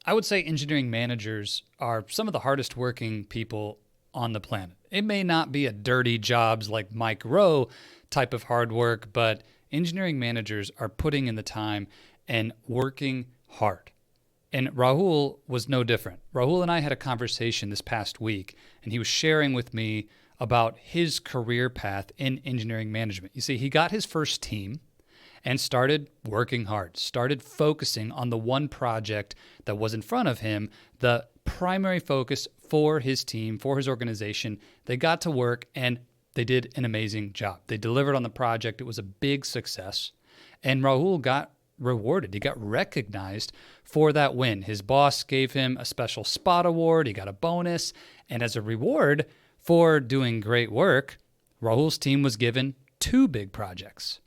I would say engineering managers are some of the hardest working people on the planet. It may not be a dirty jobs like Mike Rowe type of hard work, but engineering managers are putting in the time and working hard. And Rahul was no different. Rahul and I had a conversation this past week, and he was sharing with me about his career path in engineering management. You see, he got his first team and started working hard, started focusing on the one project that was in front of him, the primary focus for his team, for his organization. They got to work and they did an amazing job. They delivered on the project. It was a big success. And Rahul got rewarded. He got recognized for that win. His boss gave him a special spot award. He got a bonus. And as a reward for doing great work, Rahul's team was given 2 big projects.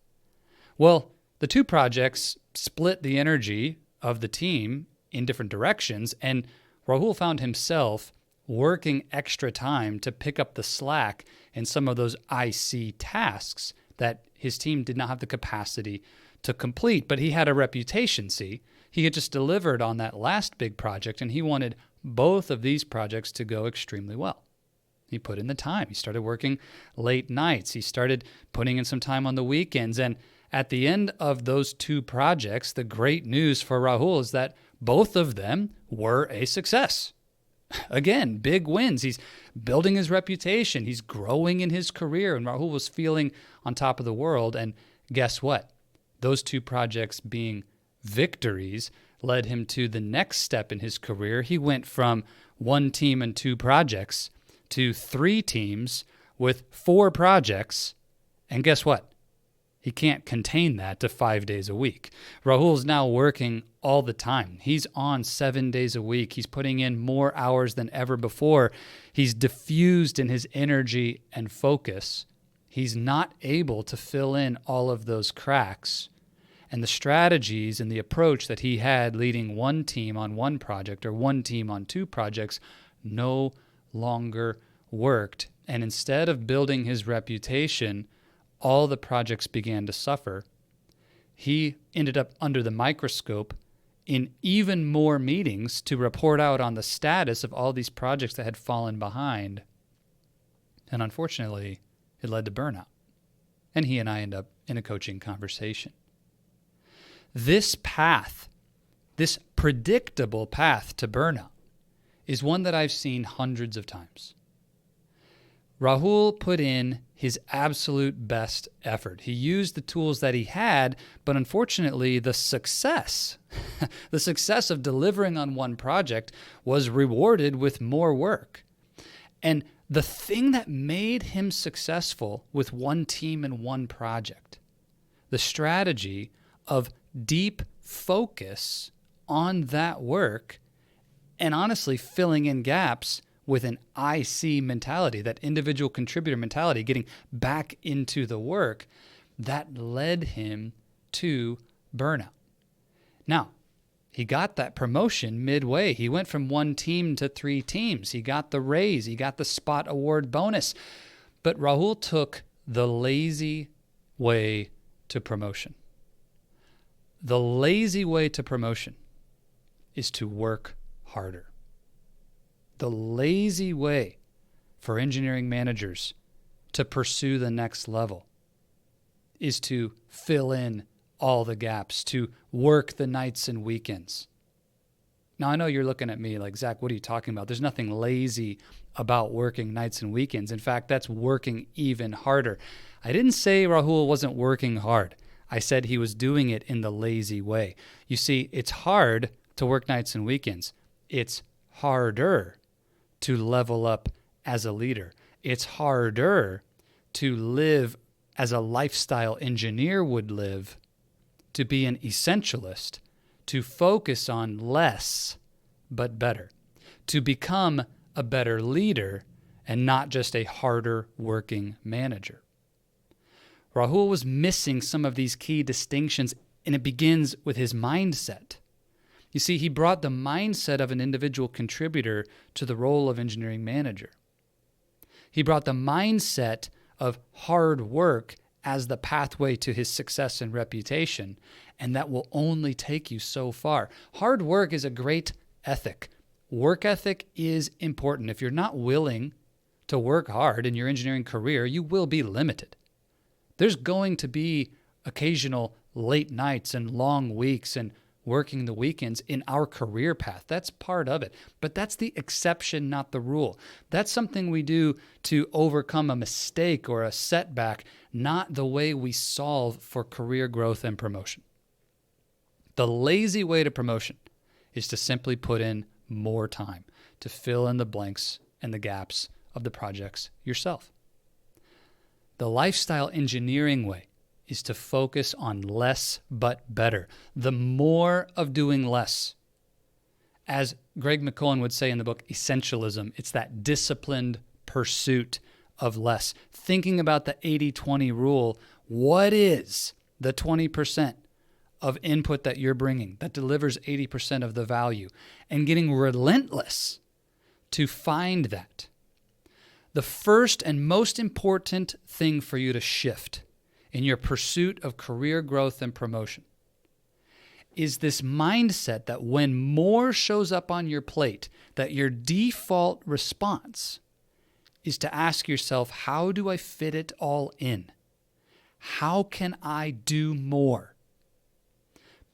Well, the 2 projects split the energy of the team in different directions, and Rahul found himself working extra time to pick up the slack in some of those IC tasks that his team did not have the capacity to complete. But he had a reputation, see? He had just delivered on that last big project, and he wanted both of these projects to go extremely well. He put in the time. He started working late nights. He started putting in some time on the weekends, and at the end of those 2 projects, the great news for Rahul is that both of them were a success. Again, big wins. He's building his reputation. He's growing in his career, and Rahul was feeling on top of the world. And guess what? Those 2 projects being victories led him to the next step in his career. He went from 1 team and 2 projects to 3 teams with 4 projects. And guess what? He can't contain that to 5 days a week. Rahul's now working all the time. He's on 7 days a week. He's putting in more hours than ever before. He's diffused in his energy and focus. He's not able to fill in all of those cracks. And the strategies and the approach that he had leading 1 team on 1 project or 1 team on 2 projects no longer worked. And instead of building his reputation, all the projects began to suffer. He ended up under the microscope in even more meetings to report out on the status of all these projects that had fallen behind. And unfortunately, it led to burnout. And he and I end up in a coaching conversation. This path, this predictable path to burnout, is one that I've seen hundreds of times. Rahul put in his absolute best effort. He used the tools that he had, but unfortunately, the success of delivering on 1 project was rewarded with more work. And the thing that made him successful with 1 team and 1 project, the strategy of deep focus on that work and honestly filling in gaps with an IC mentality, that individual contributor mentality, getting back into the work, that led him to burnout. Now, he got that promotion midway. He went from 1 team to 3 teams. He got the raise. He got the spot award bonus. But Rahul took the lazy way to promotion. The lazy way to promotion is to work harder. The lazy way for engineering managers to pursue the next level is to fill in all the gaps, to work the nights and weekends. Now, I know you're looking at me like, Zach, what are you talking about? There's nothing lazy about working nights and weekends. In fact, that's working even harder. I didn't say Rahul wasn't working hard. I said he was doing it in the lazy way. You see, it's hard to work nights and weekends. It's harder to level up as a leader. It's harder to live as a lifestyle engineer would live, to be an essentialist, to focus on less but better, to become a better leader and not just a harder working manager. Rahul was missing some of these key distinctions, and it begins with his mindset. You see, he brought the mindset of an individual contributor to the role of engineering manager. He brought the mindset of hard work as the pathway to his success and reputation, and that will only take you so far. Hard work is a great ethic. Work ethic is important. If you're not willing to work hard in your engineering career, you will be limited. There's going to be occasional late nights and long weeks and working the weekends in our career path. That's part of it. But that's the exception, not the rule. That's something we do to overcome a mistake or a setback, not the way we solve for career growth and promotion. The lazy way to promotion is to simply put in more time to fill in the blanks and the gaps of the projects yourself. The lifestyle engineering way is to focus on less but better. The more of doing less. As Greg McKeown would say in the book Essentialism, it's that disciplined pursuit of less. Thinking about the 80-20 rule, what is the 20% of input that you're bringing that delivers 80% of the value? And getting relentless to find that. The first and most important thing for you to shift in your pursuit of career growth and promotion is this mindset that when more shows up on your plate, that your default response is to ask yourself, how do I fit it all in? How can I do more?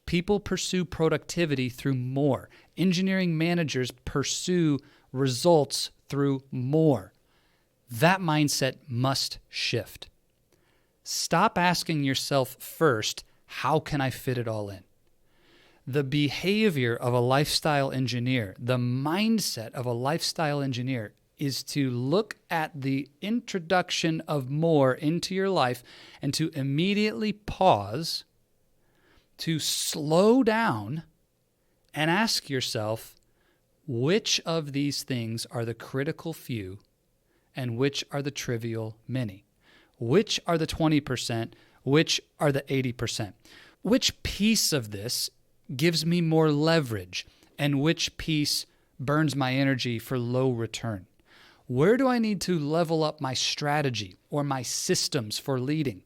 People pursue productivity through more. Engineering managers pursue results through more. That mindset must shift. Stop asking yourself first, how can I fit it all in? The behavior of a lifestyle engineer, the mindset of a lifestyle engineer is to look at the introduction of more into your life and to immediately pause, to slow down and ask yourself, which of these things are the critical few and which are the trivial many? Which are the 20%? Which are the 80%? Which piece of this gives me more leverage and which piece burns my energy for low return? Where do I need to level up my strategy or my systems for leading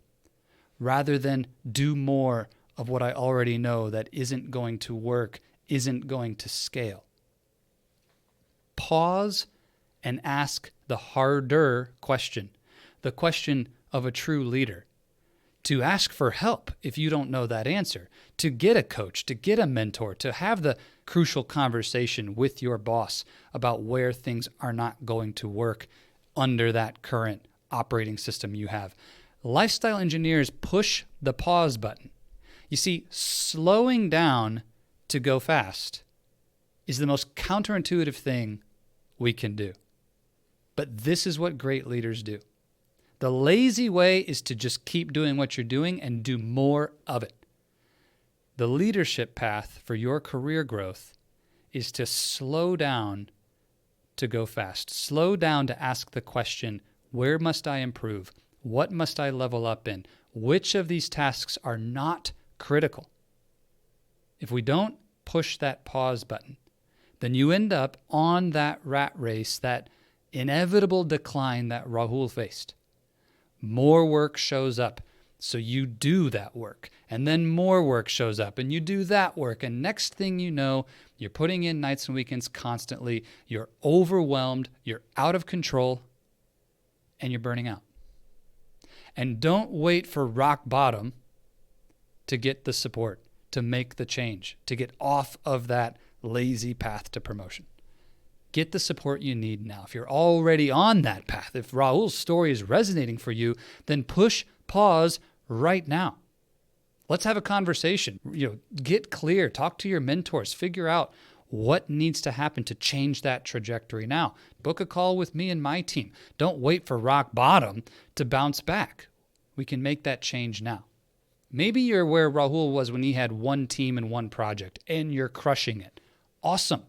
rather than do more of what I already know that isn't going to work, isn't going to scale? Pause and ask the harder question, the question of a true leader. To ask for help if you don't know that answer, to get a coach, to get a mentor, to have the crucial conversation with your boss about where things are not going to work under that current operating system you have. Lifestyle engineers push the pause button. You see, slowing down to go fast is the most counterintuitive thing we can do. But this is what great leaders do. The lazy way is to just keep doing what you're doing and do more of it. The leadership path for your career growth is to slow down to go fast. Slow down to ask the question, where must I improve? What must I level up in? Which of these tasks are not critical? If we don't push that pause button, then you end up on that rat race, that inevitable decline that Rahul faced. More work shows up, so you do that work. And then more work shows up, and you do that work. And next thing you know, you're putting in nights and weekends constantly. You're overwhelmed. You're out of control. And you're burning out. And don't wait for rock bottom to get the support, to make the change, to get off of that lazy path to promotion. Get the support you need now. If you're already on that path, if Rahul's story is resonating for you, then push pause right now. Let's have a conversation. Get clear, talk to your mentors, figure out what needs to happen to change that trajectory now. Book a call with me and my team. Don't wait for rock bottom to bounce back. We can make that change now. Maybe you're where Rahul was when he had one team and one project and you're crushing it. Awesome.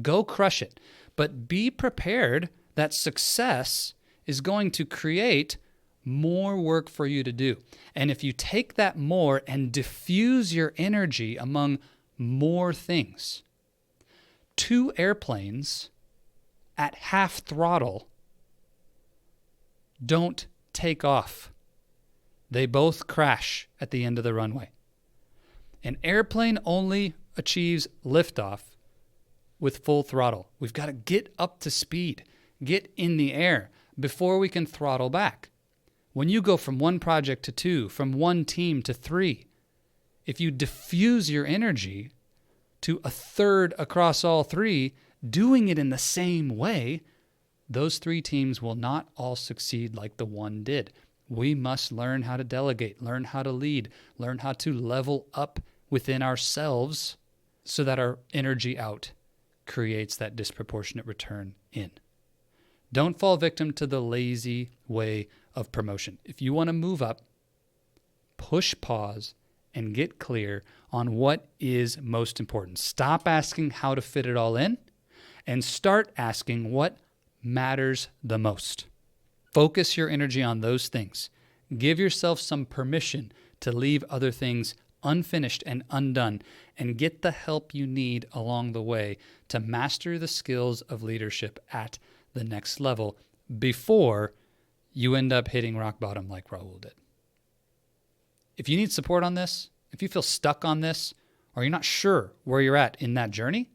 Go crush it. But be prepared that success is going to create more work for you to do. And if you take that more and diffuse your energy among more things, 2 airplanes at half throttle don't take off. They both crash at the end of the runway. An airplane only achieves liftoff with full throttle. We've got to get up to speed, get in the air before we can throttle back. When you go from one project to two, from one team to three, if you diffuse your energy to a third across all three, doing it in the same way, those three teams will not all succeed like the one did. We must learn how to delegate, learn how to lead, learn how to level up within ourselves so that our energy out creates that disproportionate return in. Don't fall victim to the lazy way of promotion. If you want to move up, push pause and get clear on what is most important. Stop asking how to fit it all in and start asking what matters the most. Focus your energy on those things. Give yourself some permission to leave other things unfinished and undone, and get the help you need along the way to master the skills of leadership at the next level before you end up hitting rock bottom like Raul did. If you need support on this, if you feel stuck on this, or you're not sure where you're at in that journey,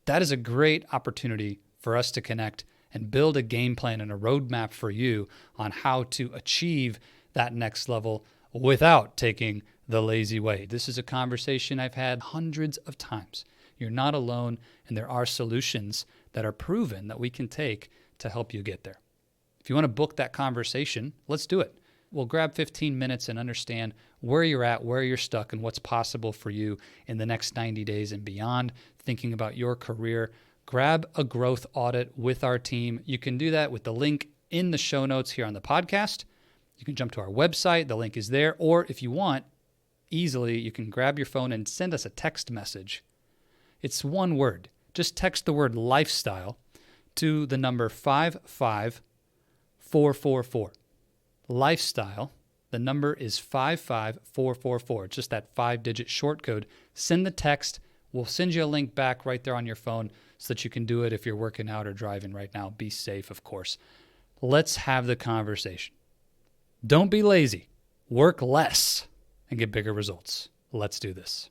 that is a great opportunity for us to connect and build a game plan and a roadmap for you on how to achieve that next level without taking the lazy way. This is a conversation I've had hundreds of times. You're not alone, and there are solutions that are proven that we can take to help you get there. If you want to book that conversation, let's do it. We'll grab 15 minutes and understand where you're at, where you're stuck, and what's possible for you in the next 90 days and beyond, thinking about your career. Grab a growth audit with our team. You can do that with the link in the show notes here on the podcast. You can jump to our website. The link is there. Or if you want, easily, you can grab your phone and send us a text message. It's one word. Just text the word lifestyle to the number 55444. Lifestyle. The number is 55444. It's just that 5-digit short code. Send the text. We'll send you a link back right there on your phone so that you can do it if you're working out or driving right now. Be safe, of course. Let's have the conversation. Don't be lazy. Work less and get bigger results. Let's do this.